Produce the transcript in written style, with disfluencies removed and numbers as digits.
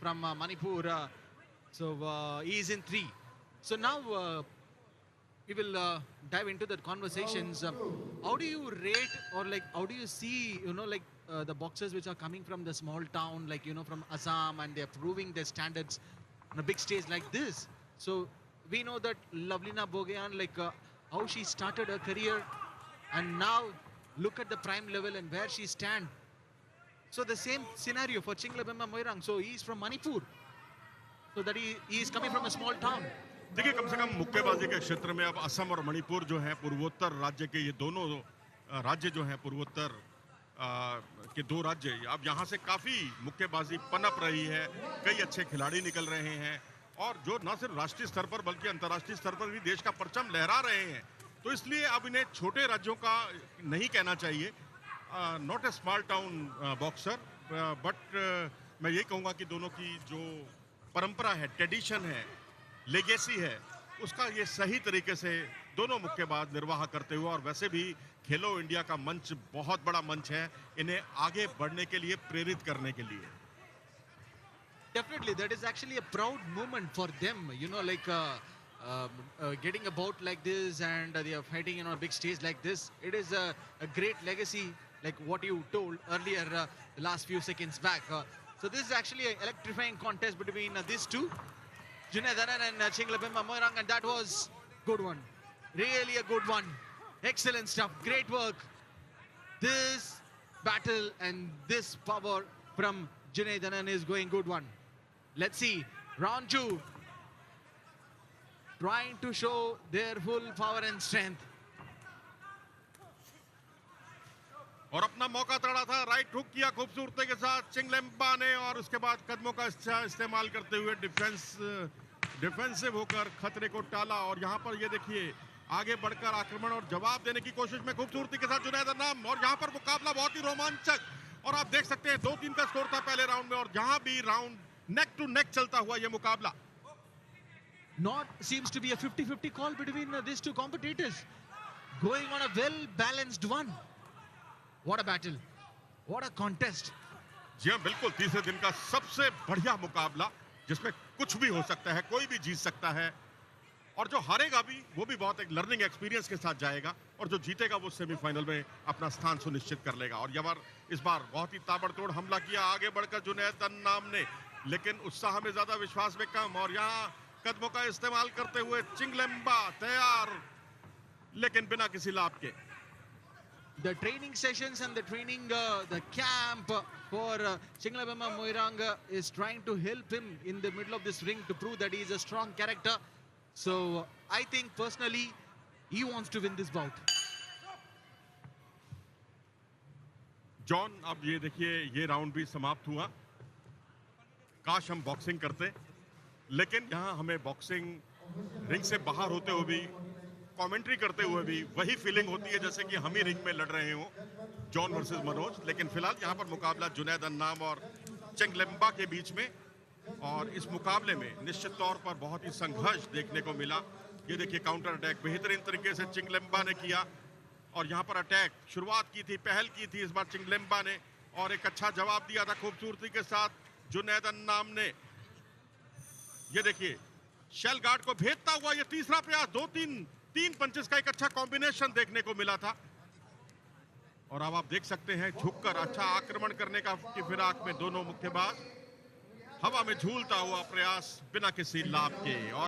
from Manipur. He is in 3. So now we will dive into the conversations. How do you rate, or like how do you see, the boxers which are coming from the small town, like from Assam, and they're proving their standards on a big stage like this? So we know that Lavlina Bogyan, how she started her career, and now look at the prime level and where she stand. So the same scenario for Chinglabemba Moirang. So he is from Manipur. So that he is coming from a small town. देखिए, कम से कम मुक्केबाजी के क्षेत्र में अब असम और मणिपुर जो है पूर्वोत्तर राज्य के, ये दोनों राज्य जो हैं पूर्वोत्तर के 2 राज्य, अब यहाँ से काफी मुक्केबाजी पनप रही है। कई अच्छे खिलाड़ी निकल रहे हैं और जो न सिर्फ राष्ट्रीय स्तर पर बल्कि अंतर्राष्ट्रीय स्तर पर भी देश का परचम लहरा रहे हैं। तो इसलिए अब इन्हें छोटे राज्यों का नहीं कहना चाहिए। Not a small town boxer, but मैं ये कहूँगा कि दोनों की जो परंपरा है, ट्रेडिशन है, लेगेसी है, उसका ये सही तरीके से दोनों मुक्केबाज निर्वाह करते हुए, और वैसे भी खेलो इंडिया का मंच बहुत बड़ा मंच है इन्हें आगे बढ़ने के लिए, प्रेरित करने के लिए। Definitely, that is actually a proud moment for them. Getting a bout like this, and they are fighting on a big stage like this. It is a great legacy, like what you told earlier, the last few seconds back. So this is actually an electrifying contest between these two, Junaid Anand and Chinglabemba Moirang, and that was good one. Really a good one. Excellent stuff. Great work. This battle and this power from Junaid Anand is going good one. Let's see. Round 2. Trying to show their full power and strength. और अपना मौका तड़ा था, right hook किया खूबसूरती के साथ चिंगलेम्बा ने, और उसके बाद कदमों का इस्तेमाल करते हुए डिफेंसिव होकर खतरे को टाला। और यहाँ पर ये देखिए, आगे बढ़कर आक्रमण और जवाब देने की कोशिश में खूबसूरती के साथ जुनैद अन्नाम, और यहाँ पर मुकाबला बहुत ही रोमांचक, और आप देख सकते हैं 2-3 का स्कोर था पहले राउंड में, और जहां भी राउंड नेक टू नेक चलता हुआ ये मुकाबला। Not seems to be a 50-50 call between these two competitors. Going on a well-balanced one. What a battle. What a contest. जी हाँ, बिल्कुल तीसरे दिन का सबसे बढ़िया मुकाबला, जिसमें कुछ भी हो सकता है, कोई भी जीत सकता है, और जो हारेगा भी वो भी बहुत एक लर्निंग एक्सपीरियंस के साथ जाएगा, और जो जीतेगा वो सेमीफाइनल में अपना स्थान सुनिश्चित कर लेगा। और इस बार बहुत ही ताबड़तोड़ हमला किया आगे बढ़कर जुनैद अन्नाम ने, लेकिन उत्साह में ज्यादा, विश्वास में कम, और यहाँ कदमों का इस्तेमाल करते हुए चिंगलेम्बा तैयार, लेकिन बिना किसी लाभ के। The training sessions and the training, the camp for Chinglabemba Moirang is trying to help him in the middle of this ring to prove that he is a strong character. So I think personally he wants to win this bout. John, अब ये देखिए, ये round भी समाप्त हुआ। काश हम boxing करते, लेकिन यहाँ हमें बॉक्सिंग रिंग से बाहर होते हुए भी, कमेंट्री करते हुए भी वही फीलिंग होती है जैसे कि हम ही रिंग में लड़ रहे हो, जॉन वर्सेस मनोज। लेकिन फिलहाल यहाँ पर मुकाबला जुनैद अन्नाम और चिंगलेम्बा के बीच में, और इस मुकाबले में निश्चित तौर पर बहुत ही संघर्ष देखने को मिला। ये देखिए, काउंटर अटैक बेहतरीन तरीके से चिंगलेम्बा ने किया, और यहाँ पर अटैक शुरुआत की थी, पहल की थी इस बार चिंगलेम्बा ने, और एक अच्छा जवाब दिया था खूबसूरती के साथ जुनैद अन्नाम ने। ये देखिए, शेल गार्ड को भेदता हुआ ये तीसरा प्रयास, 2-3 पंचेस का एक अच्छा कॉम्बिनेशन देखने को मिला था, और अब आप देख सकते हैं झुककर अच्छा आक्रमण करने की फिराक में दोनों मुक्केबाज, हवा में झूलता हुआ प्रयास बिना किसी लाभ के। और